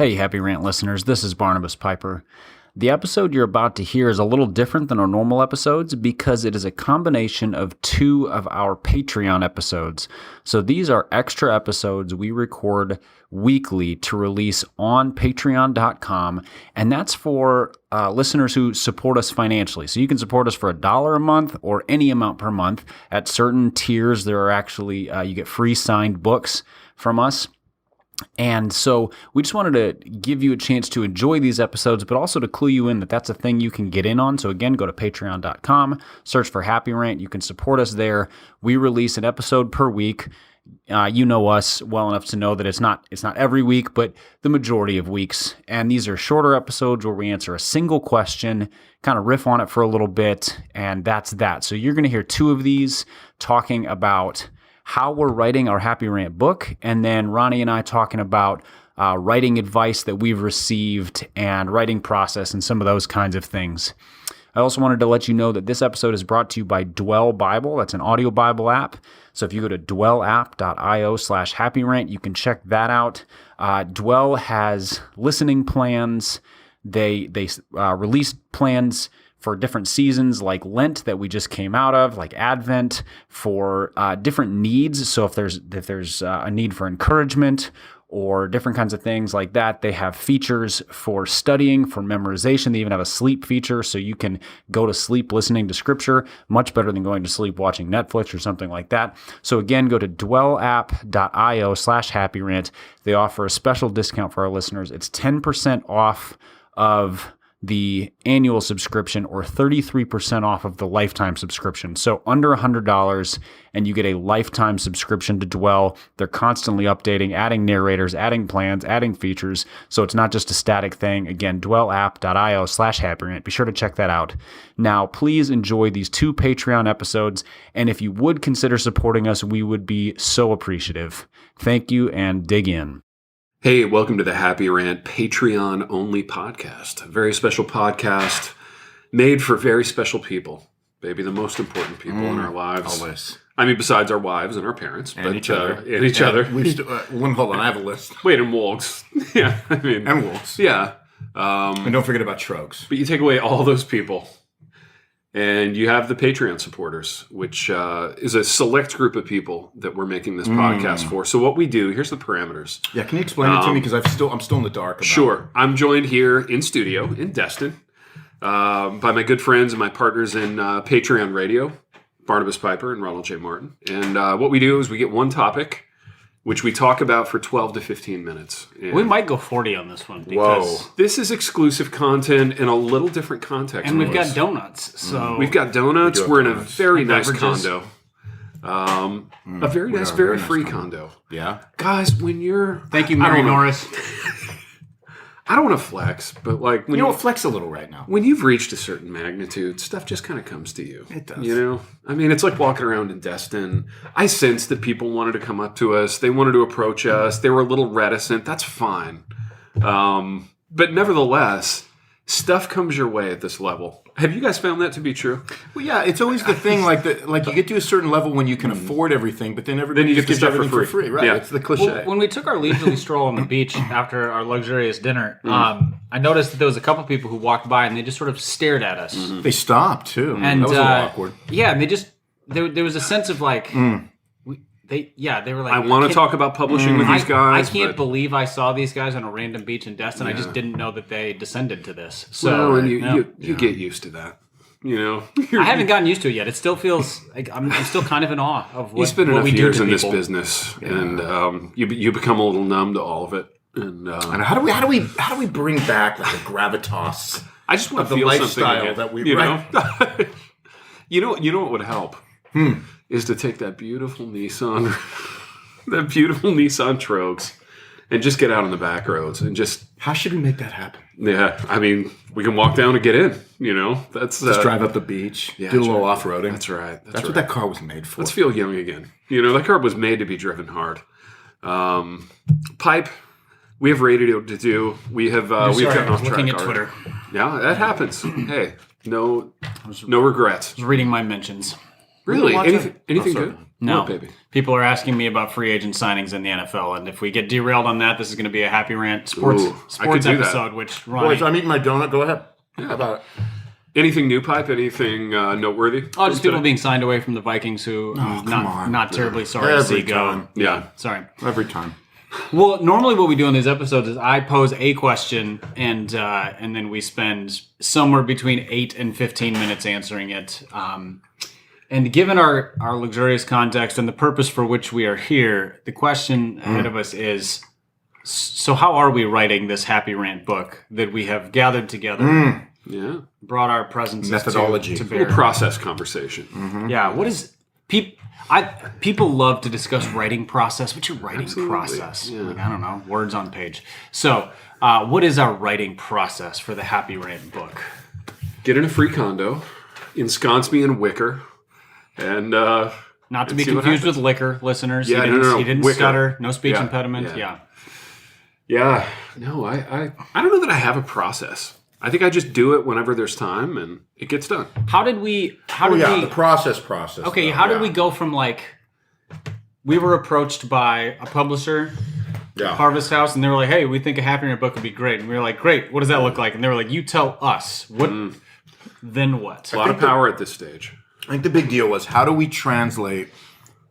Hey, Happy Rant listeners, this is Barnabas Piper. The episode you're about to hear is a little different than our normal episodes because it is a combination of two of our Patreon episodes. So these are extra episodes we record weekly to release on patreon.com, and that's for listeners who support us financially. So you can support us for $1 a month or any amount per month. At certain tiers, there are actually, you get free signed books from us. And so we just wanted to give you a chance to enjoy these episodes, but also to clue you in that that's a thing you can get in on. So again, go to patreon.com, search for Happy Rant. You can support us there. We release an episode per week. You know us well enough to know that it's not every week, but the majority of weeks. And these are shorter episodes where we answer a single question, kind of riff on it for a little bit, and that's that. So you're going to hear two of these talking about how we're writing our Happy Rant book, and then Ronnie and I talking about writing advice that we've received and writing process and some of those kinds of things. I also wanted to let you know that this episode is brought to you by Dwell Bible. That's an audio Bible app. So if you go to dwellapp.io/happyrant, you can check that out. Dwell has listening plans. They release plans for different seasons like Lent that we just came out of, like Advent, for different needs. So if there's a need for encouragement or different kinds of things like that, they have features for studying, for memorization. They even have a sleep feature, so you can go to sleep listening to scripture, much better than going to sleep watching Netflix or something like that. So again, go to dwellapp.io/happyrant. They offer a special discount for our listeners. It's 10% off of the annual subscription or 33% off of the lifetime subscription. So under $100 and you get a lifetime subscription to Dwell. They're constantly updating, adding narrators, adding plans, adding features. So it's not just a static thing. Again, dwellapp.io/happyrant. Be sure to check that out. Now, please enjoy these two Patreon episodes. And if you would consider supporting us, we would be so appreciative. Thank you, and dig in. Hey, welcome to the Happy Rant Patreon-only podcast. A very special podcast made for very special people. Maybe the most important people in our lives. Always. I mean, besides our wives and our parents. And each other. And each other. Hold on, I have a list. Wait, and wolves. Yeah, I mean. And wolves. Yeah. And don't forget about Trogs. But you take away all those people, and you have the Patreon supporters, which is a select group of people that we're making this podcast for. So what we do, here's the parameters. Yeah, can you explain it to me? Because I'm still in the dark about Sure. I'm joined here in studio in Destin by my good friends and my partners in Patreon Radio, Barnabas Piper and Ronald J. Martin. And what we do is we get one topic, which we talk about for 12 to 15 minutes. And We might go 40 on this one because this is exclusive content in a little different context. and we've got donuts. So We've got donuts. We do have We're in a donuts. very And nice beverages. condo. A very nice, are a very very nice free condo. condo. Yeah. Guys, when you're... Thank you, I Mary don't know. Norris. I don't want to flex, but like when You know what? Flex a little right now. when you've reached a certain magnitude, stuff just kind of comes to you. It does. You know? I mean, it's like walking around in Destin. I sensed that people wanted to come up to us. They wanted to approach us. They were a little reticent. That's fine. But nevertheless, stuff comes your way at this level. Have you guys found that to be true? Well, yeah, it's always the thing like you get to a certain level when you can afford everything, but then everybody you get just the gives stuff for everything free. for free. Right. Yeah. It's the cliche. Well, when we took our leisurely stroll on the beach after our luxurious dinner, I noticed that there was a couple people who walked by and they just sort of stared at us. They stopped too. And that was a little awkward. Yeah, and they just there was a sense of like they were like, I want to talk about publishing with these guys. I can't but, believe I saw these guys on a random beach in Destin. I just didn't know that they descended to this. So well, and yeah. you get used to that. You know? I haven't gotten used to it yet. It still feels like I'm still kind of in awe of You what, spend what enough we do years to in this people. business, and you become a little numb to all of it. And And how do we bring back like a gravitas I just want of to the feel lifestyle something again, that we you know. you know what would help is to take that beautiful Nissan, Trogs, and just get out on the back roads and just How should we make that happen? I mean, we can walk down and get in. You know, that's Just drive up the beach, do a that's little right. off-roading. That's right. That's what that car was made for. Let's feel young again. You know, that car was made to be driven hard. Pipe. We have radio to do. We have we've Sorry, gotten I was off track. looking at already. Twitter. Yeah, that happens. Hey, no regrets. I was reading my mentions. Really? watch Anything Oh, sorry. good? No. What, baby? People are asking me about free agent signings in the NFL, and if we get derailed on that, this is going to be a happy rant sports Ooh, I could do that. episode. Which Ronnie, Boys, I'm eating my donut. Go ahead. How about it? Anything new, Pipe? Anything noteworthy? oh, just people being signed away from the Vikings who I'm not terribly sorry to see go. time. Yeah. Sorry. Every time. Well, normally what we do in these episodes is I pose a question and then we spend somewhere between 8 and 15 minutes answering it. And given our luxurious context and the purpose for which we are here, the question ahead of us is, so how are we writing this Happy Rant book that we have gathered together, Yeah. brought our presence Methodology. to A bear? little process conversation. Yeah, what is... People love to discuss writing process. What's your writing process? Yeah. Like, I don't know, words on page. So, what is our writing process for the Happy Rant book? Get in a free condo, ensconce me in wicker, and Not to be see what confused with happens. liquor, listeners. Yeah, He didn't wicker. stutter. No speech Yeah, impediment. yeah. Yeah. No, I don't know that I have a process. I think I just do it whenever there's time, and it gets done. How did we? The process. Okay, though, how did yeah. we go from like? We were approached by a publisher, Yeah. Harvest House, and they were like, "Hey, we think a Happy Rant book would be great." And we were like, "Great, what does that look like?" And they were like, "You tell us what." Then what? A lot of power at this stage. I think the big deal was how do we translate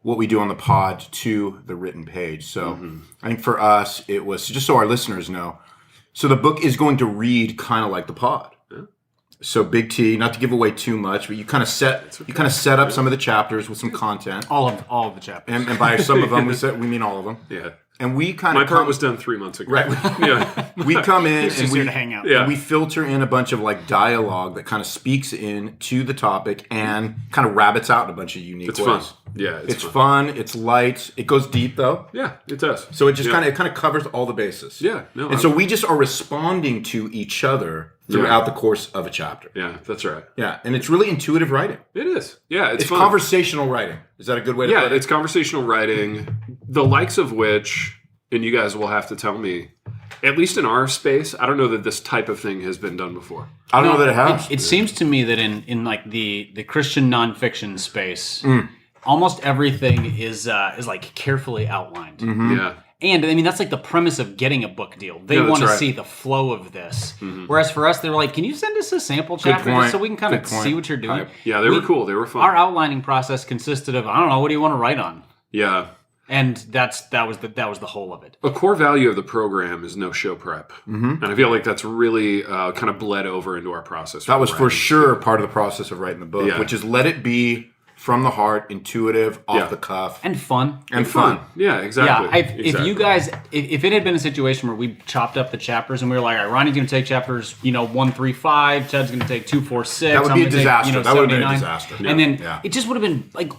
what we do on the pod to the written page? So I think for us, it was just so our listeners know. So the book is going to read kind of like the pod. So Big T, not to give away too much, but you kind of set up some of the chapters with some content, All of the chapters. and by some of them we mean all of them. Yeah. And we kind My of part was done 3 months ago. right. Yeah. We come in He's and just we here to hang out. Yeah. and we filter in a bunch of like dialogue that kind of speaks in to the topic and kind of rabbits out in a bunch of unique It's ways. fun. Yeah, It's fun. It's light. It goes deep though. Yeah, it does. So it just Yeah. kind of covers all the bases. Yeah, no, And so we just are responding to each other throughout the course of a chapter. Yeah, that's right. Yeah, and it's really intuitive writing. It is. Yeah, it's fun. Conversational writing. Is that a good way to put it? It's conversational writing, the likes of which, and you guys will have to tell me, at least in our space, I don't know that this type of thing has been done before. I don't know that it has. It seems to me that in like the Christian nonfiction space, almost everything is like carefully outlined. Yeah. And I mean, that's like the premise of getting a book deal. They Yeah, that's want to right. see the flow of this. Whereas for us, they were like, can you send us a sample chapter point. just so we can kind of Good point. see what you're doing? Yeah, they were cool. They were fun. Our outlining process consisted of, I don't know, what do you want to write on? Yeah. And that was the whole of it. A core value of the program is no show prep. And I feel like that's really kind of bled over into our process. That was for sure part of the process of writing the book, Yeah. which is let it be from the heart, intuitive, off the cuff, And fun. and fun. Yeah, exactly. Yeah, if you guys, if it had been a situation where we chopped up the chapters and we were like, all right, Ronnie's going to take chapters, 1 3 5, Ted's going to take 2 4 6. That would be a disaster. That would have been a 79. disaster. And then Yeah. it just would have been like,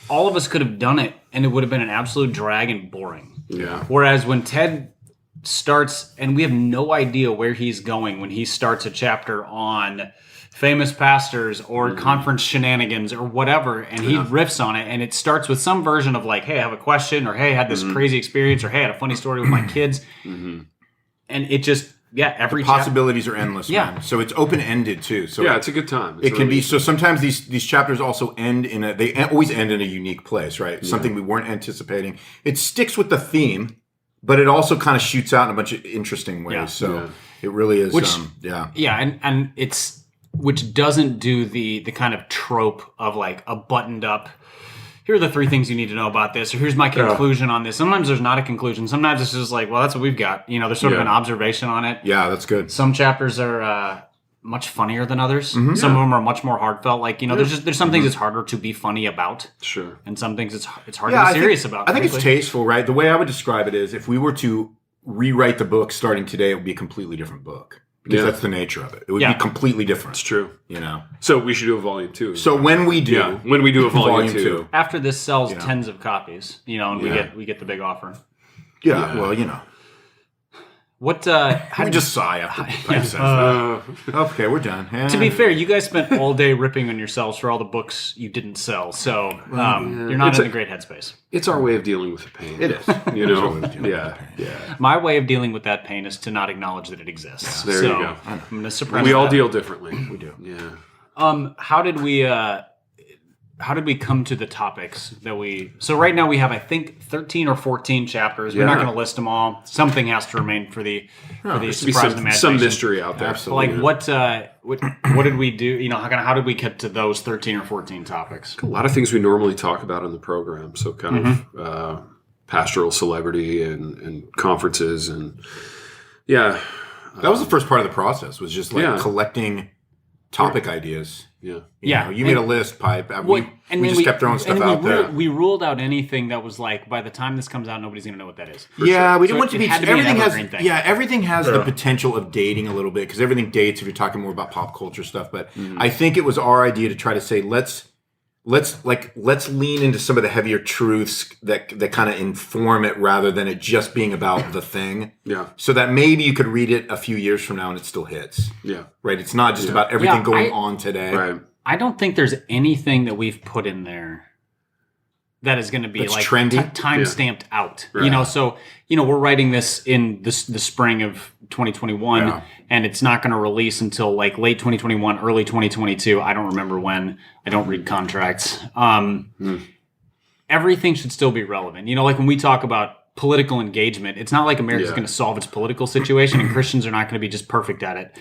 all of us could have done it, and it would have been an absolute drag and boring. Yeah. Whereas when Ted starts, and we have no idea where he's going when he starts a chapter on famous pastors or conference shenanigans or whatever, and he riffs on it, and it starts with some version of like, hey, I have a question, or hey, I had this crazy experience, or hey, I had a funny story with my kids. And it just, every Possibilities are endless, Yeah. man. So it's open-ended too. So Yeah, it's a good time. It's it can really- be. So sometimes these chapters also end in a. They always end in a unique place, right? Something we weren't anticipating. It sticks with the theme, but it also kind of shoots out in a bunch of interesting ways. Yeah. So it really is. Which- yeah. Yeah, and it's which doesn't do the kind of trope of like a buttoned up. Here are the 3 things you need to know about this, or here's my conclusion on this. Sometimes there's not a conclusion. Sometimes it's just like, well, that's what we've got. There's sort of an observation on it. Yeah, that's good. Some chapters are much funnier than others. Some of them are much more heartfelt. Like there's some things it's harder to be funny about, Sure. and some things it's hard to be serious about. I think it's frankly. tasteful, right? The way I would describe it is if we were to rewrite the book starting today, it would be a completely different book. Because Yeah. that's the nature of it. It would Yeah. be completely different. It's true. So So we should do a volume 2. so when we do when we do a volume, volume 2. 2, After this sells tens of copies, and we get the big offer. well, What? How we did just sigh after Pipe says that. Okay, we're done. To be fair, you guys spent all day ripping on yourselves for all the books you didn't sell, so you're not in a great headspace. It's our way of dealing with the pain. It is. You know? It's our way of dealing with Yeah. Yeah. My way of dealing with that pain is to not acknowledge that it exists. There so you go. I'm going to suppress We all that. deal differently. we do. Yeah. How did we? how did we come to the topics that we? So right now we have, I think, 13 or 14 chapters. We're not going to list them all. Something has to remain for the surprise and imagination. Some mystery out there. Absolutely. Like what did we do? You know, how did we get to those 13 or 14 topics? A lot of things we normally talk about in the program. So kind of pastoral celebrity and conferences and that was the first part of the process. Was just like collecting topic ideas. Yeah. You know, you made a list, Pipe. We just kept throwing stuff out there. We ruled out anything that was like, by the time this comes out, nobody's going to know what that is. We didn't want to be. Everything has the potential of dating a little bit because everything dates if you're talking more about pop culture stuff. But I think it was our idea to try to say let's lean into some of the heavier truths that kind of inform it rather than it just being about the thing. Yeah. So that maybe you could read it a few years from now and it still hits. Yeah. Right. It's not just about everything going on today. Right. I don't think there's anything that we've put in there that is going to be that's like trendy, time stamped out. Right. You know, so we're writing this in the spring of 2021, and it's not going to release until like late 2021, early 2022. I don't remember when. I don't read contracts. Everything should still be relevant. You know, like when we talk about political engagement, it's not like America's going to solve its political situation, and Christians are not going to be just perfect at it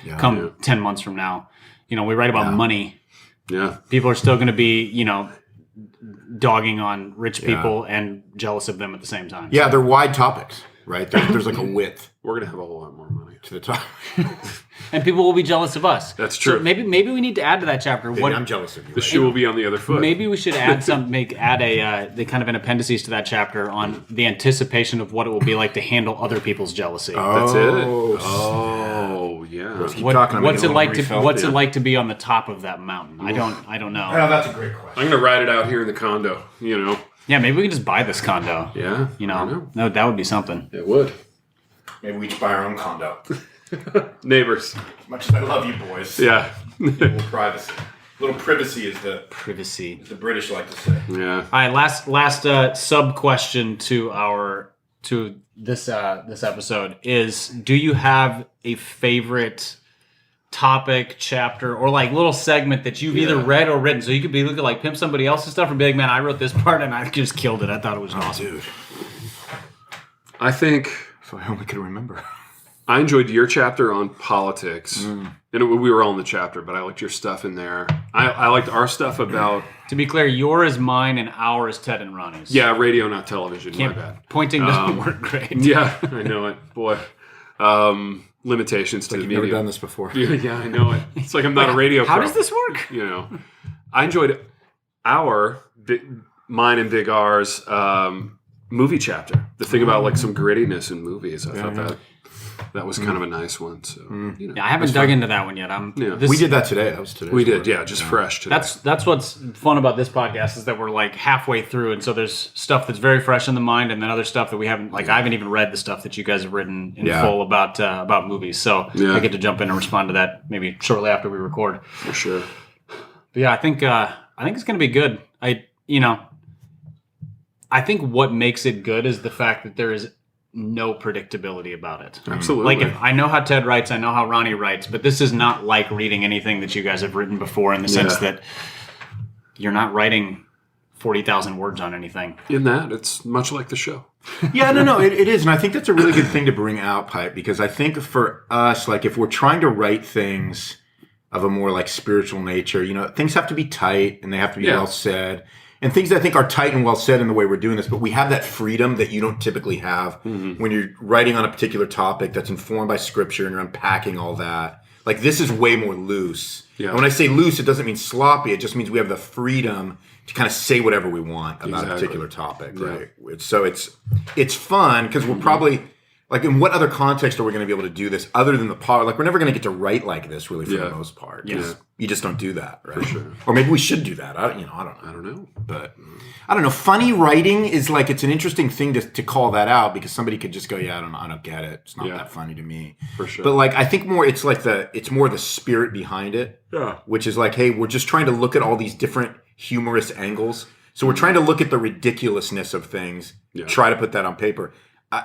10 months from now. You know, we write about money. Yeah. People are still going to be, dogging on rich people and jealous of them at the same time. Yeah, they're wide topics, right? There's like a width We're going to have a whole lot more money. to the top. And people will be jealous of us. That's true. So maybe we need to add to that chapter. Maybe I'm jealous of you. The shoe will be on the other foot. Maybe we should add the kind of an appendices to that chapter on the anticipation of what it will be like to handle other people's jealousy. That's it. Oh, yeah. What's it like to be on the top of that mountain? I don't know. Oh, that's a great question. I'm going to ride it out here in the condo, Yeah, maybe we can just buy this condo. Yeah. No, that would be something. It would. Maybe we each buy our own condo. Neighbors. As much as I love you boys. Yeah. A little privacy. A little privacy is the British like to say. Yeah. All right, last sub question to this episode is: do you have a favorite topic, chapter, or like little segment that you've either read or written? So you could be looking like pimp somebody else's stuff, or be like, man, I wrote this part and I just killed it. I thought it was awesome. Dude. I think So I only could remember. I enjoyed your chapter on politics. And we were all in the chapter, but I liked your stuff in there. I liked our stuff about... To be clear, yours is mine and ours is Ted and Ronnie's. Yeah, radio, not television. My bad. Pointing doesn't work great. Yeah, I know it. Boy. Limitations to the You've medium. never done this before. Yeah, I know it. It's like I'm not a radio pro. How does this work? I enjoyed mine and Big R's movie chapter. The thing about like some grittiness in movies. I thought that was kind of a nice one. So I haven't dug into that one yet. We did that today. That was today. we did, just fresh today. That's what's fun about this podcast is that we're like halfway through, and so there's stuff that's very fresh in the mind, and then other stuff that we haven't. Like I haven't even read the stuff that you guys have written in full about movies. So I get to jump in and respond to that maybe shortly after we record. for sure. But yeah, I think it's going to be good. I think what makes it good is the fact that there is no predictability about it. Absolutely. Like if I know how Ted writes, I know how Ronnie writes, but this is not like reading anything that you guys have written before in the sense that you're not writing 40,000 words on anything. In that, it's much like the show. No, it is. And I think that's a really good thing to bring out, Pipe, because I think for us, like if we're trying to write things of a more like spiritual nature, things have to be tight and they have to be well said. And things that I think are tight and well said in the way we're doing this, but we have that freedom that you don't typically have when you're writing on a particular topic that's informed by scripture and you're unpacking all that. Like this is way more loose. Yeah. And when I say loose, it doesn't mean sloppy. It just means we have the freedom to kind of say whatever we want about a particular topic, right? So it's fun because we're probably like, in what other context are we going to be able to do this other than the pod? Like, we're never going to get to write like this, really, for the most part. Yeah. You just don't do that, right? For sure. Or maybe we should do that. I don't know. I don't know. But I don't know. Funny writing is like, it's an interesting thing to call that out because somebody could just go, I don't get it. It's not that funny to me. For sure. But like, I think more, it's more the spirit behind it. Yeah. Which is like, hey, we're just trying to look at all these different humorous angles. So we're trying to look at the ridiculousness of things, try to put that on paper.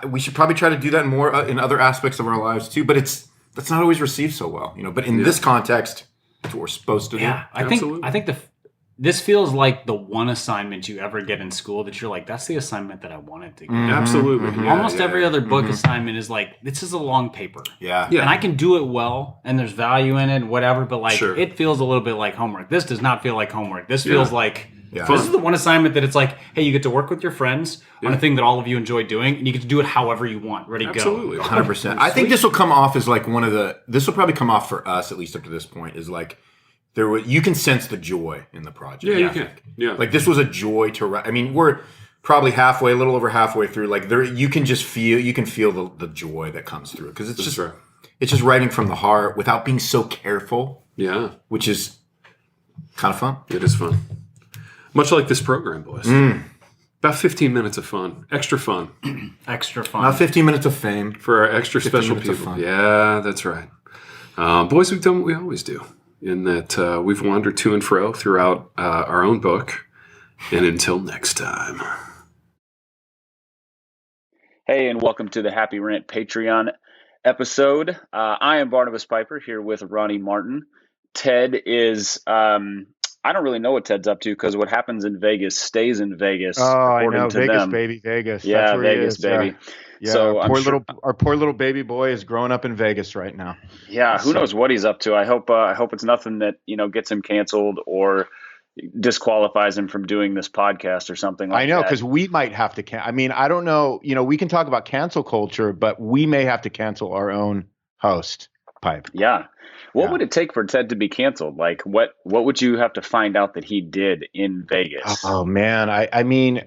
We should probably try to do that more in other aspects of our lives too, but that's not always received so well, But in this context, that's what we're supposed to do. Yeah, I think this feels like the one assignment you ever get in school that you're like, that's the assignment that I wanted to get. Absolutely. Yeah, Almost every other book assignment is like, this is a long paper. Yeah. Yeah. And I can do it well, and there's value in it and whatever, but like, Sure. it feels a little bit like homework. This does not feel like homework. This feels like, Yeah. this is the one assignment that it's like, hey, you get to work with your friends on a thing that all of you enjoy doing, and you get to do it however you want. Ready, Absolutely. go. 100%. I think this will come off as like this will probably come off for us, at least up to this point, is like, you can sense the joy in the project. Yeah, you can. Yeah. Like this was a joy to write. I mean, we're probably a little over halfway through. Like you can feel the joy that comes through, because it's just writing from the heart without being so careful. Yeah. Which is kind of fun. It is fun. Much like this program, boys. About 15 minutes of fun. Extra fun. Extra fun. Not 15 minutes of fame. For our extra special minutes of people. fun. Yeah, that's right. Boys, we've done what we always do, in that we've wandered to and fro throughout our own book. And until next time. Hey, and welcome to the Happy Rant Patreon episode. I am Barnabas Piper here with Ronnie Martin. Ted is, I don't really know what Ted's up to, because what happens in Vegas stays in Vegas. Oh, I according know. to Vegas, them. baby, Vegas. Yeah, That's where he Vegas, is. baby. Yeah. So our poor little baby boy is growing up in Vegas right now. Yeah, who knows what he's up to? I hope it's nothing that gets him canceled or disqualifies him from doing this podcast or something like that. I know, because we might have to I mean, I don't know. We can talk about cancel culture, but we may have to cancel our own host, Pipe. Yeah. What would it take for Ted to be canceled? Like, what would you have to find out that he did in Vegas? Oh man, I mean,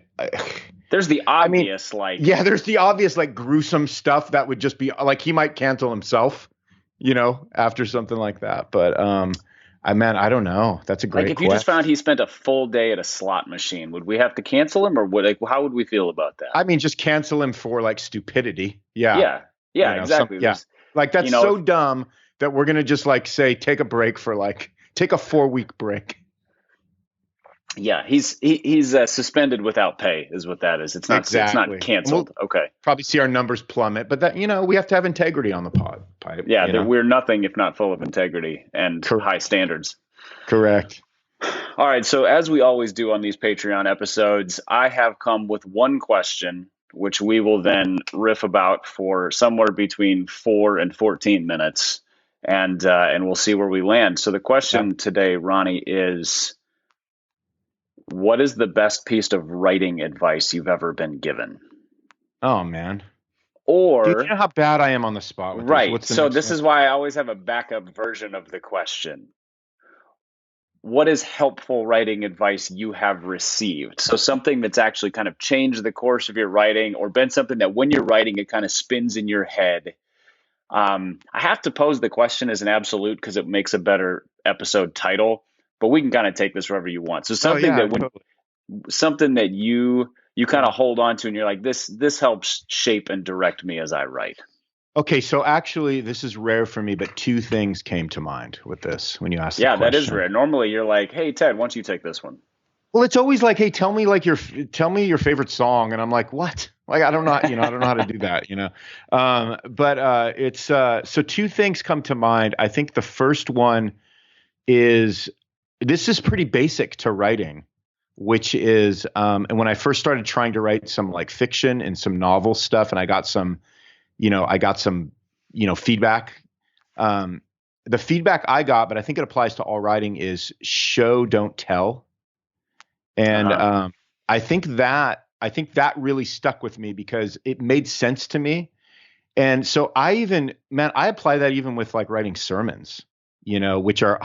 there's the obvious, there's the obvious, like, gruesome stuff that would just be like, he might cancel himself, after something like that. But I don't know. That's a great question. If you just found he spent a full day at a slot machine, would we have to cancel him, or how would we feel about that? I mean, just cancel him for like stupidity. Yeah. Yeah, exactly. Like, that's so dumb that we're going to just like say, take a 4-week break. Yeah, he's suspended without pay is what that is. It's not It's not canceled. Okay. Probably see our numbers plummet, but that we have to have integrity on the pod, Pipe. Yeah, we're nothing if not full of integrity and high standards. Correct. All right, so as we always do on these Patreon episodes, I have come with one question, which we will then riff about for somewhere between 4 and 14 minutes, and we'll see where we land. So the question today, Ronnie, is: what is the best piece of writing advice you've ever been given? Oh, man. Or, do you know how bad I am on the spot with right. So this is why I always have a backup version of the question. What is helpful writing advice you have received? So something that's actually kind of changed the course of your writing, or been something that when you're writing, it kind of spins in your head. I have to pose the question as an absolute because it makes a better episode title, but we can kind of take this wherever you want. So something something that you kind of hold on to, and you're like, this helps shape and direct me as I write. Okay, so actually, this is rare for me, but 2 things came to mind with this when you asked. Yeah, that is rare. Normally, you're like, "Hey, Ted, why don't you take this one?" Well, it's always like, "Hey, tell me your favorite song," and I'm like, "What?" Like, I don't know, I don't know how to do that, But it's so 2 things come to mind. I think the first one is, this is pretty basic to writing, which is, and when I first started trying to write some like fiction and some novel stuff, and I got some feedback. The feedback I got, but I think it applies to all writing, is show, don't tell. And I think that really stuck with me because it made sense to me. And so I apply that even with like writing sermons, which are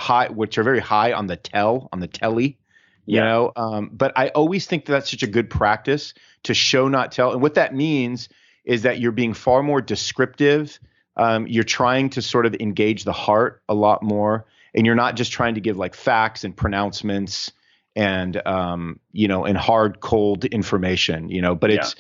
very high on the telly, but I always think that's such a good practice to show, not tell. And what that means is that you're being far more descriptive. You're trying to sort of engage the heart a lot more, and you're not just trying to give like facts and pronouncements and and hard, cold information. But it's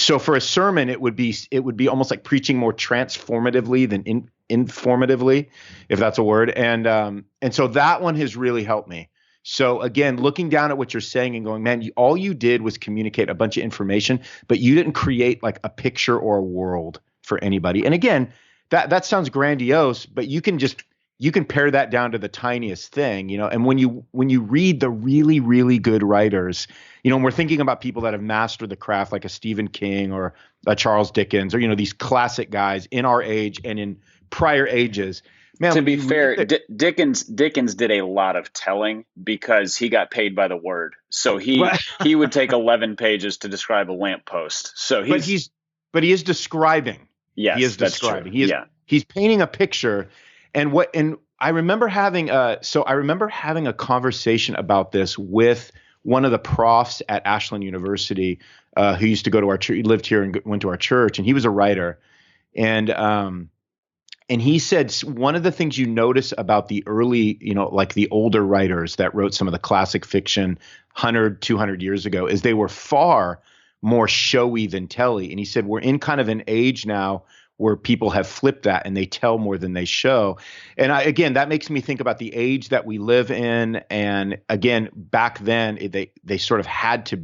so for a sermon, it would be almost like preaching more transformatively than informatively, if that's a word. And so that one has really helped me. So again, looking down at what you're saying and going, man, all you did was communicate a bunch of information, but you didn't create like a picture or a world for anybody. And again, that sounds grandiose, but you can just you can pare that down to the tiniest thing, and when you read the really, really good writers, and we're thinking about people that have mastered the craft, like a Stephen King or a Charles Dickens, or these classic guys in our age and in prior ages. Man, to be fair, Dickens did a lot of telling because he got paid by the word. So he would take 11 pages to describe a lamppost. So he is describing. Yes, he is describing. He is he's painting a picture. And I remember having a conversation about this with one of the profs at Ashland University, who used to go to our church. He lived here and went to our church, and he was a writer. And he said one of the things you notice about the early, like the older writers that wrote some of the classic fiction 100, 200 years ago, is they were far more showy than telly. And he said, we're in kind of an age now where people have flipped that and they tell more than they show. And again, that makes me think about the age that we live in. And again, back then they sort of had to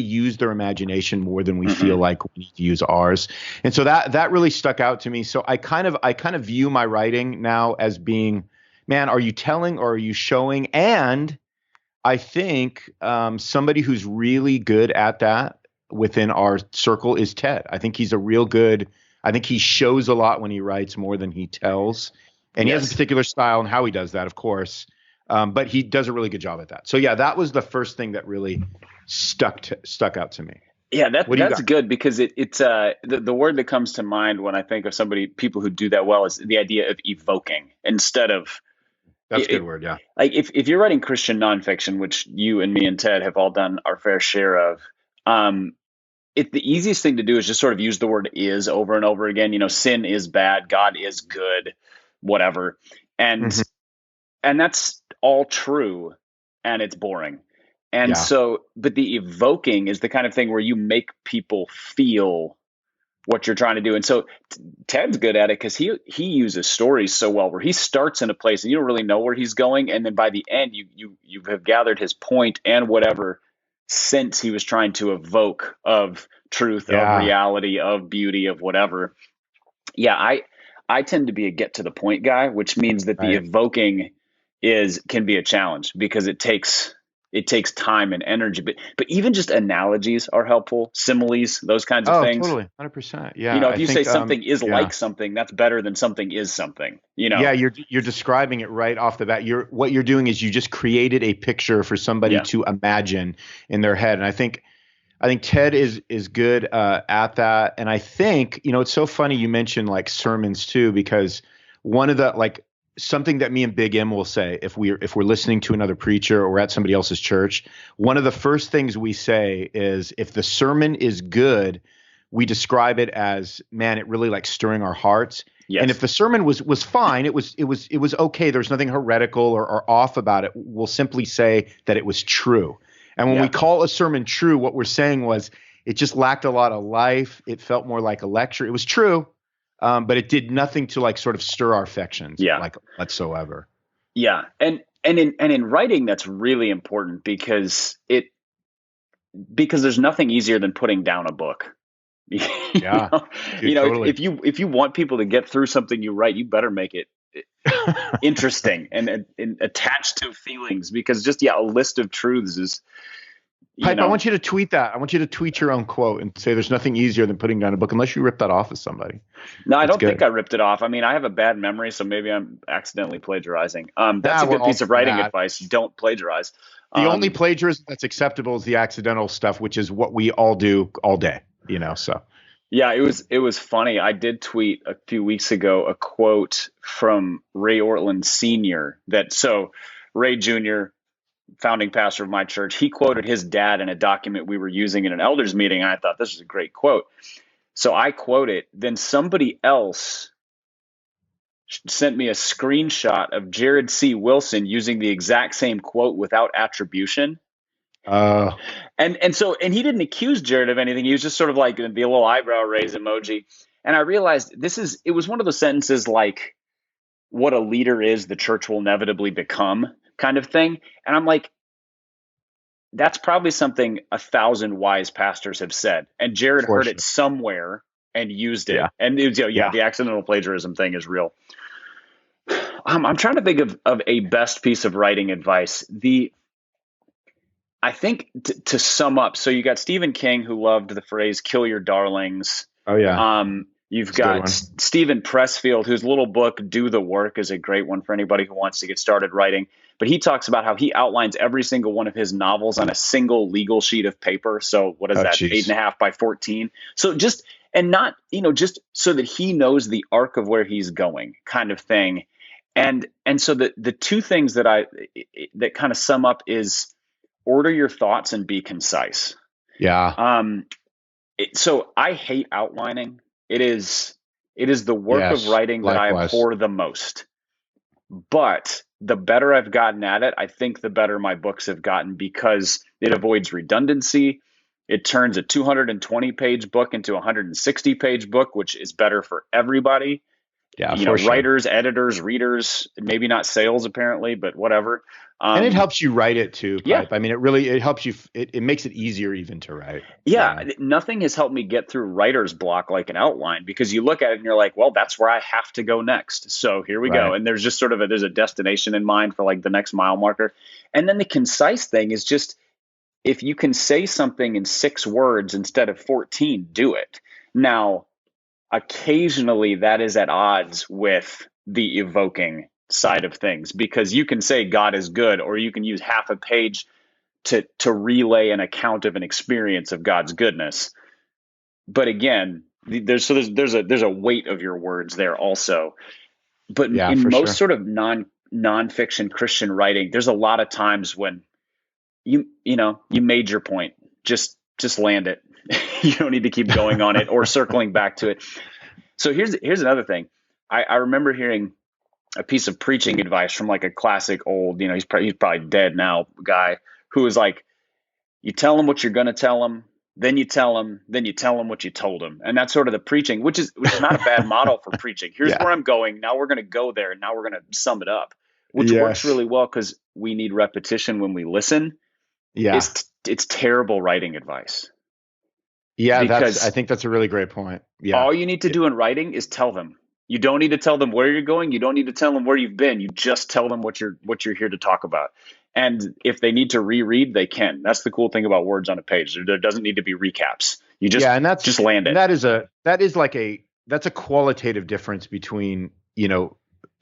use their imagination more than we feel like we need to use ours. And so that really stuck out to me. So I kind of view my writing now as being, man, are you telling or are you showing? And I think somebody who's really good at that within our circle is Ted. I think I think he shows a lot when he writes more than he tells. And he has a particular style and how he does that, of course. But he does a really good job at that. So yeah, that was the first thing that really stuck out to me. Yeah, that's good because it's the word that comes to mind when I think of people who do that well is the idea of evoking instead of. That's a good word, yeah. Like if you're writing Christian nonfiction, which you and me and Ted have all done our fair share of, the easiest thing to do is just sort of use the word "is" over and over again. Sin is bad, God is good, whatever, and that's all true, and it's boring. And so, but the evoking is the kind of thing where you make people feel what you're trying to do. And so Ted's good at it because he uses stories so well, where he starts in a place and you don't really know where he's going, and then by the end you have gathered his point and whatever sense he was trying to evoke of truth, of reality, of beauty, of whatever. Yeah, I tend to be a get to the point guy, which means that the evoking can be a challenge because it takes time and energy, but even just analogies are helpful, similes, those kinds of things. Totally, 100%. Yeah, if you say something is like something, that's better than something is something. Yeah, you're describing it right off the bat. What you're doing is you just created a picture for somebody to imagine in their head, and I think Ted is good at that. And I think it's so funny you mentioned like sermons too, because one of the something that me and Big M will say if we're listening to another preacher or at somebody else's church, one of the first things we say is if the sermon is good, we describe it as, man, it really stirring our hearts. Yes. And if the sermon was fine, it was okay. There's nothing heretical or off about it. We'll simply say that it was true. And when we call a sermon true, what we're saying was it just lacked a lot of life. It felt more like a lecture. It was true. But it did nothing to sort of stir our affections, whatsoever. Yeah, and in writing, that's really important because there's nothing easier than putting down a book. Yeah, totally. If you want people to get through something you write, you better make it interesting and attached to feelings, because just a list of truths is. Pipe, I want you to tweet that. I want you to tweet your own quote and say there's nothing easier than putting down a book, unless you rip that off of somebody. No, I don't think I ripped it off. I mean, I have a bad memory, so maybe I'm accidentally plagiarizing. That's a good piece of writing advice. Don't plagiarize. The only plagiarism that's acceptable is the accidental stuff, which is what we all do all day, so. Yeah, it was funny. I did tweet a few weeks ago a quote from Ray Ortland Sr. Ray Jr., founding pastor of my church, he quoted his dad in a document we were using in an elders meeting. And I thought this was a great quote. So I quote it. Then somebody else sent me a screenshot of Jared C. Wilson using the exact same quote without attribution. And he didn't accuse Jared of anything. He was just sort of like the little eyebrow raise emoji. And I realized it was one of those sentences like, what a leader is, the church will inevitably become, kind of thing. And I'm like, that's probably something 1,000 wise pastors have said. And Jared heard it somewhere and used it. Yeah. And it was, the accidental plagiarism thing is real. I'm trying to think of a best piece of writing advice. I think to sum up, so you got Stephen King, who loved the phrase "kill your darlings." Oh yeah. You've It's a good got one. Stephen Pressfield, whose little book "Do the Work" is a great one for anybody who wants to get started writing. But he talks about how he outlines every single one of his novels on a single legal sheet of paper. So what is Oh, that? geez. 8.5 by 14. So just, and not, just so that he knows the arc of where he's going, kind of thing. And so the two things that kind of sum up is order your thoughts and be concise. Yeah. So I hate outlining. It is the work of Yes. writing that I Likewise. abhor the most. But the better I've gotten at it, I think the better my books have gotten, because it avoids redundancy. It turns a 220-page book into a 160-page book, which is better for everybody. Yeah. For sure. Writers, editors, readers, maybe not sales apparently, but whatever. And it helps you write it too, Pipe. Yeah. I mean, it helps you. It makes it easier even to write. Yeah, nothing has helped me get through writer's block like an outline, because you look at it and you're like, well, that's where I have to go next. So here we go. Right. And there's just sort of there's a destination in mind for like the next mile marker. And then the concise thing is just, if you can say something in 6 words instead of 14, do it. Now, occasionally that is at odds with the evoking side of things, because you can say God is good, or you can use half a page to relay an account of an experience of God's goodness. But again, there's a weight of your words there also. But in most sort of nonfiction Christian writing, there's a lot of times when you made your point. Just land it. You don't need to keep going on it or circling back to it. So here's another thing. I remember hearing a piece of preaching advice from like a classic old, he's probably dead now, guy, who was like, you tell them what you're going to tell them, then you tell them what you told them. And that's sort of the preaching, which is not a bad model for preaching. Here's where I'm going. Now we're going to go there. And now we're going to sum it up, which works really well, because we need repetition when we listen. Yeah. It's terrible writing advice. Yeah. I think that's a really great point. Yeah. All you need to do in writing is tell them. You don't need to tell them where you're going. You don't need to tell them where you've been. You just tell them what you're here to talk about. And if they need to reread, they can. That's the cool thing about words on a page. There doesn't need to be recaps. You just just land it. That's a qualitative difference between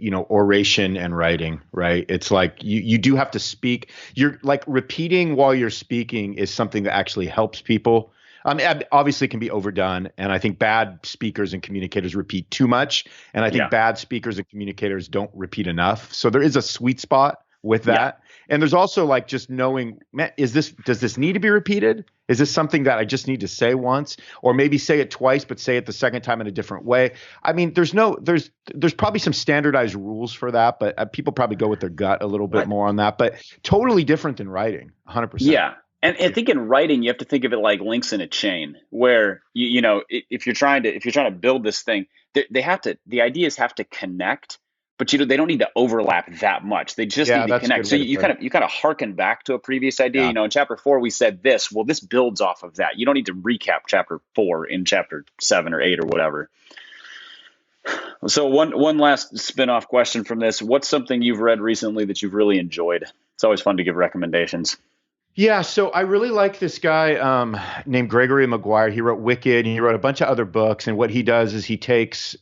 oration and writing, right? It's like you do have to speak. You're like repeating while you're speaking is something that actually helps people. Obviously it can be overdone. And I think bad speakers and communicators repeat too much. And I think bad speakers and communicators don't repeat enough. So there is a sweet spot with that. And there's also like just knowing, man, does this need to be repeated? Is this something that I just need to say once, or maybe say it twice, but say it the second time in a different way? I mean, there's probably some standardized rules for that, but people probably go with their gut a little bit more on that, but totally different than writing 100%. Yeah. And I think in writing, you have to think of it like links in a chain, where if you're trying to build this thing, the ideas have to connect, but they don't need to overlap that much. They just need to connect. So you kind of harken back to a previous idea. In chapter 4 we said this. Well, this builds off of that. You don't need to recap chapter 4 in chapter 7 or 8 or whatever. So one last spin-off question from this: what's something you've read recently that you've really enjoyed? It's always fun to give recommendations. Yeah, so I really like this guy named Gregory Maguire. He wrote Wicked, and he wrote a bunch of other books. And what he does is he takes,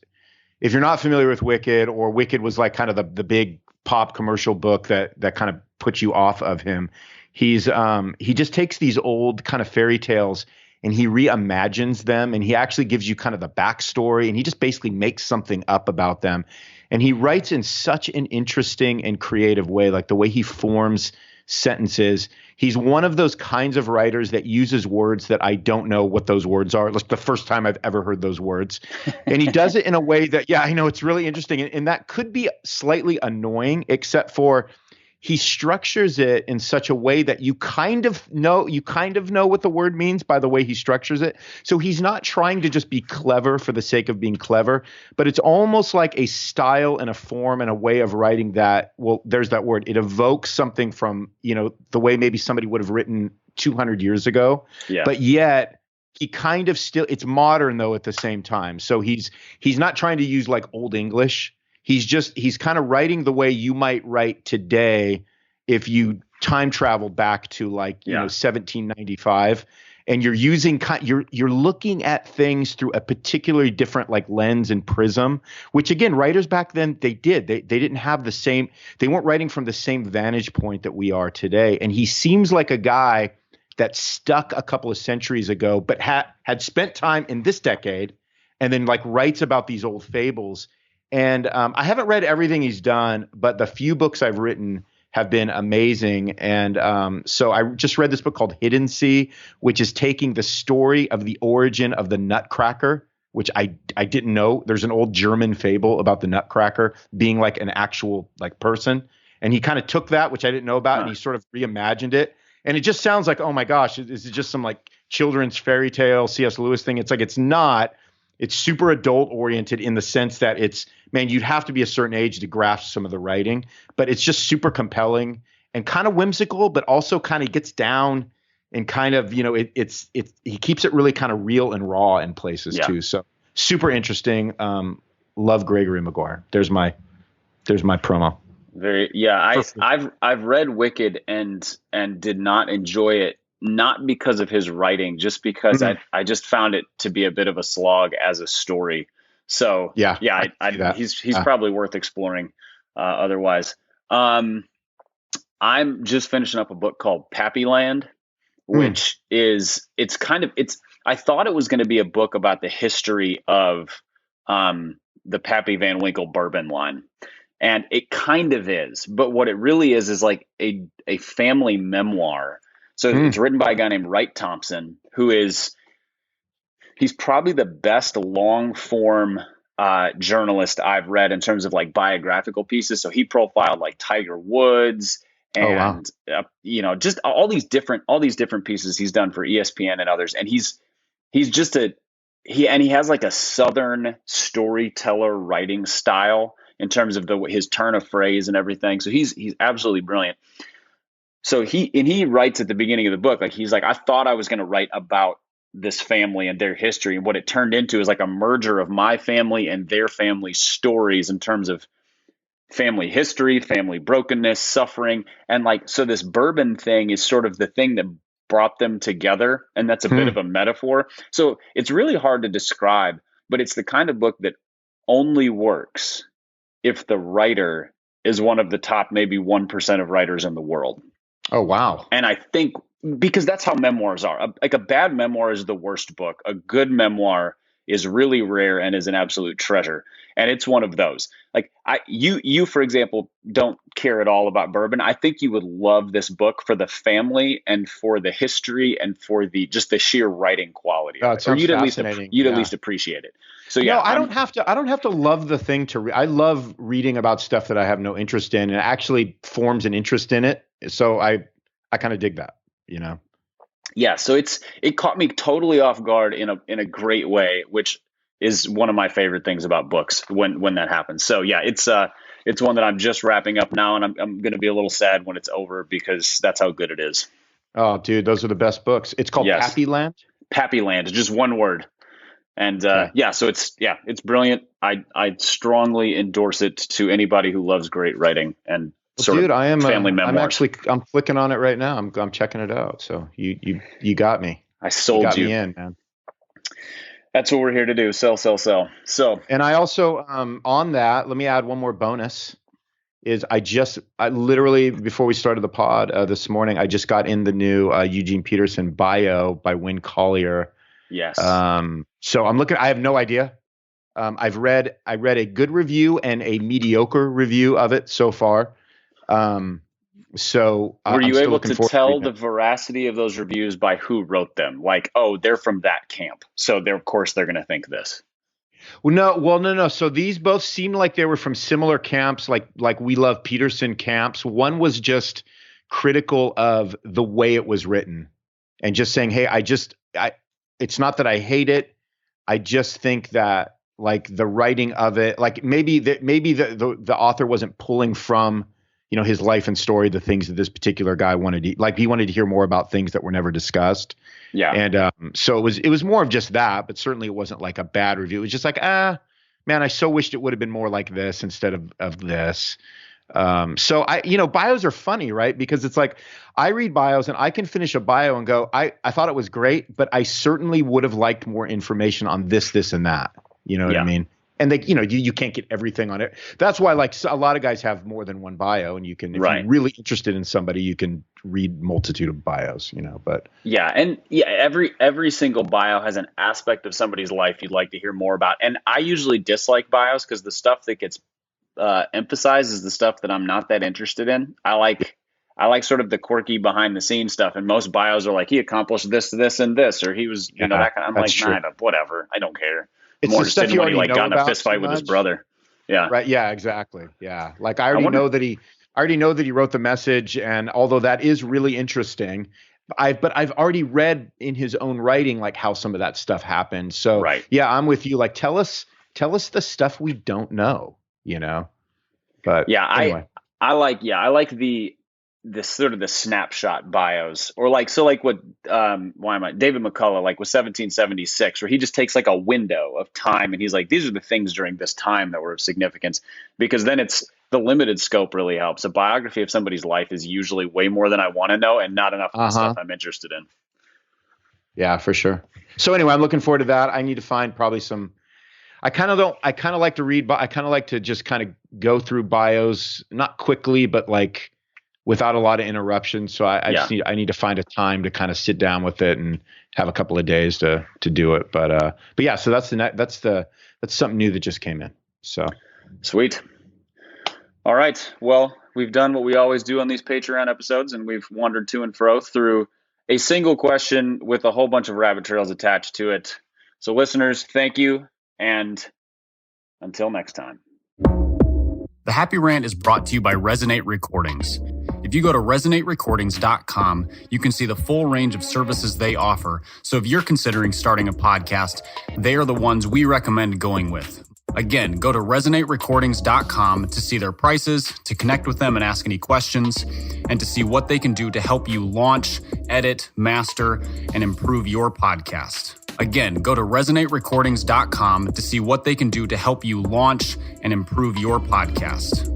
if you're not familiar with Wicked, or Wicked was like kind of the big pop commercial book that kind of puts you off of him. He just takes these old kind of fairy tales and he reimagines them, and he actually gives you kind of the backstory, and he just basically makes something up about them. And he writes in such an interesting and creative way, like the way he forms sentences. He's one of those kinds of writers that uses words that I don't know what those words are. Like the first time I've ever heard those words. And he does it in a way that, I know, it's really interesting. And that could be slightly annoying, except for he structures it in such a way that you kind of know what the word means by the way he structures it. So he's not trying to just be clever for the sake of being clever, but it's almost like a style and a form and a way of writing that, well, there's that word. It evokes something from, the way maybe somebody would have written 200 years ago. Yeah. But yet he kind of still, it's modern though at the same time. So he's not trying to use like old English. he's kind of writing the way you might write today if you time travel back to like, 1795, and you're looking at things through a particularly different like lens and prism, which again, writers back then, they didn't have the same, they weren't writing from the same vantage point that we are today. And he seems like a guy that stuck a couple of centuries ago, but had spent time in this decade and then like writes about these old fables. And I haven't read everything he's done, but the few books I've written have been amazing. And so I just read this book called Hidden Sea, which is taking the story of the origin of the Nutcracker, which I didn't know. There's an old German fable about the Nutcracker being like an actual like person. And he kind of took that, which I didn't know about, and he sort of reimagined it. And it just sounds like, oh my gosh, is it just some like children's fairy tale C.S. Lewis thing? It's like, it's not. It's super adult oriented in the sense that it's, man, you'd have to be a certain age to grasp some of the writing, but it's just super compelling and kind of whimsical, but also kind of gets down and kind of, he keeps it really kind of real and raw in places too. So super interesting. Love Gregory Maguire. There's my promo. I've read Wicked and did not enjoy it. Not because of his writing, just because I just found it to be a bit of a slog as a story. So he's probably worth exploring. Otherwise, I'm just finishing up a book called Pappyland, which I thought it was going to be a book about the history of the Pappy Van Winkle bourbon line. And it kind of is, but what it really is like a family memoir. So it's written by a guy named Wright Thompson, he's probably the best long form journalist I've read in terms of like biographical pieces. So he profiled like Tiger Woods and just all these different pieces he's done for ESPN and others. And he has like a Southern storyteller writing style in terms of his turn of phrase and everything. So he's absolutely brilliant. So he writes at the beginning of the book, like he's like, I thought I was going to write about this family and their history. And what it turned into is like a merger of my family and their family stories in terms of family history, family brokenness, suffering. And like, so this bourbon thing is sort of the thing that brought them together. And that's a bit of a metaphor. So it's really hard to describe, but it's the kind of book that only works if the writer is one of the top maybe 1% of writers in the world. Oh, wow. And I think because that's how memoirs are. Like a bad memoir is the worst book. A good memoir is really rare and is an absolute treasure. And it's one of those. Like you, for example, don't care at all about bourbon. I think you would love this book for the family and for the history and for the sheer writing quality. Oh, it sounds fascinating. You'd at least appreciate it. So yeah, no, I don't have to love the thing to read. I love reading about stuff that I have no interest in, and it actually forms an interest in it. So I kind of dig that, Yeah. So it caught me totally off guard in a great way, which is one of my favorite things about books when that happens. So yeah, it's one that I'm just wrapping up now, and I'm going to be a little sad when it's over because that's how good it is. Oh, dude, those are the best books. It's called Pappyland. Pappyland, just one word. And so it's brilliant. I strongly endorse it to anybody who loves great writing and family memoirs. I'm clicking on it right now. I'm checking it out. So you got me. I sold you. Got me in, man. That's what we're here to do. Sell. So, and I also, on that, let me add one more bonus is I literally, before we started the pod this morning, I just got in the new Eugene Peterson bio by Win Collier. Yes. So I'm looking, I have no idea. I read a good review and a mediocre review of it so far. Were you able to tell the veracity of those reviews by who wrote them? Like, oh, they're from that camp, so of course they're going to think this. Well, no. So these both seemed like they were from similar camps, like We Love Peterson camps. One was just critical of the way it was written, and just saying, hey, it's not that I hate it. I just think that like the writing of it, like maybe the author wasn't pulling from his life and story, the things that this particular guy wanted to, he wanted to hear more about things that were never discussed. Yeah. And so it was more of just that, but certainly it wasn't like a bad review. It was just like, man, I so wished it would have been more like this instead of this. So bios are funny, right? Because it's like I read bios and I can finish a bio and go, I thought it was great, but I certainly would have liked more information on this, and that. You know what I mean? And they, you can't get everything on it. That's why like a lot of guys have more than one bio, and you can, if you're really interested in somebody, you can read multitude of bios, but every single bio has an aspect of somebody's life you'd like to hear more about. And I usually dislike bios because the stuff that gets emphasized is the stuff that I'm not that interested in. I like sort of the quirky behind the scenes stuff. And most bios are like, he accomplished this, and this, or he was, that kind of, I'm like, nah, whatever. I don't care. It's more the stuff you already when he got in a fist fight so with his brother. Yeah. Right. Yeah, exactly. Yeah. Like I already know that he wrote the message, and although that is really interesting, I've already read in his own writing like how some of that stuff happened. So yeah, I'm with you. Like tell us the stuff we don't know, But yeah, anyway. I like the sort of the snapshot bios, or like what David McCullough, like with 1776, where he just takes like a window of time and he's like, these are the things during this time that were of significance, because then it's the limited scope really helps. A biography of somebody's life is usually way more than I want to know and not enough of the stuff I'm interested in. Yeah, for sure. So anyway, I'm looking forward to that. I need to find probably some. I kind of like to read, but I kind of like to just kind of go through bios, not quickly, but like without a lot of interruptions. So I need to find a time to kind of sit down with it and have a couple of days to do it. But yeah, so that's something new that just came in. So sweet. All right. Well, we've done what we always do on these Patreon episodes, and we've wandered to and fro through a single question with a whole bunch of rabbit trails attached to it. So listeners, thank you. And until next time. The Happy Rant is brought to you by Resonate Recordings. If you go to resonaterecordings.com, you can see the full range of services they offer. So if you're considering starting a podcast, they are the ones we recommend going with. Again, go to resonaterecordings.com to see their prices, to connect with them and ask any questions, and to see what they can do to help you launch, edit, master, and improve your podcast. Again, go to resonaterecordings.com to see what they can do to help you launch and improve your podcast.